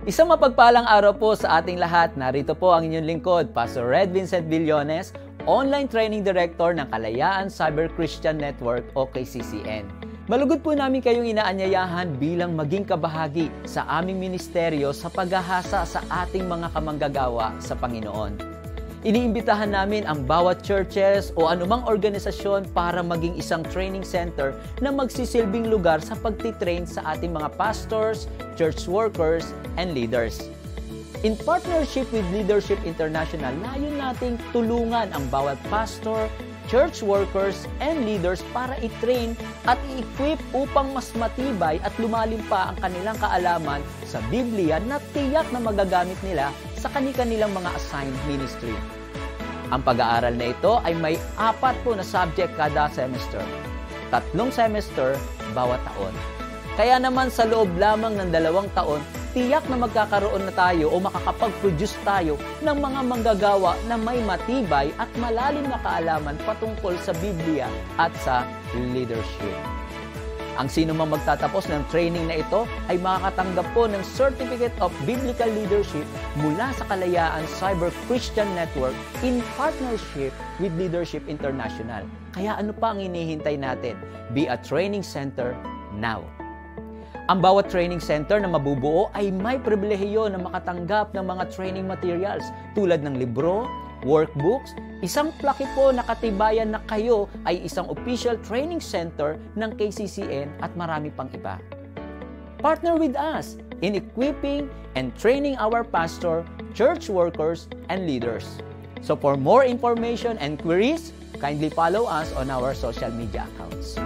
Isang mapagpalang araw po sa ating lahat. Narito po ang inyong lingkod, Pastor Red Vincent Villones, Online Training Director ng Kalayaan Cyber Christian Network o KCCN. Malugod po namin kayong inaanyayahan bilang maging kabahagi sa aming ministeryo sa paghahasa sa ating mga kamanggagawa sa Panginoon. Iniimbitahan namin ang bawat churches o anumang organisasyon para maging isang training center na magsisilbing lugar sa pagtitrain sa ating mga pastors, church workers, and leaders. In partnership with Leadership International, layo nating tulungan ang bawat pastor, church workers, and leaders para i-train at i-equip upang mas matibay at lumalim pa ang kanilang kaalaman sa Biblia na tiyak na magagamit nila sa kanilang mga assigned ministry. Ang pag-aaral na ito ay may 4 po na subject kada semester. 3 semester bawat taon. Kaya naman sa loob lamang ng 2 taon, tiyak na magkakaroon na tayo o makakapag-produce tayo ng mga manggagawa na may matibay at malalim na kaalaman patungkol sa Biblia at sa leadership. Ang sino mang magtatapos ng training na ito ay makakatanggap po ng Certificate of Biblical Leadership mula sa Kalayaan Cyber Christian Network in partnership with Leadership International. Kaya ano pa ang hinihintay natin? Be a training center now. Ang bawat training center na mabubuo ay may pribilehiyo na makatanggap ng mga training materials tulad ng libro, workbooks, isang plaque po na katibayan na kayo ay isang official training center ng KCCN at marami pang iba. Partner with us in equipping and training our pastor, church workers, and leaders. So for more information and queries, kindly follow us on our social media accounts.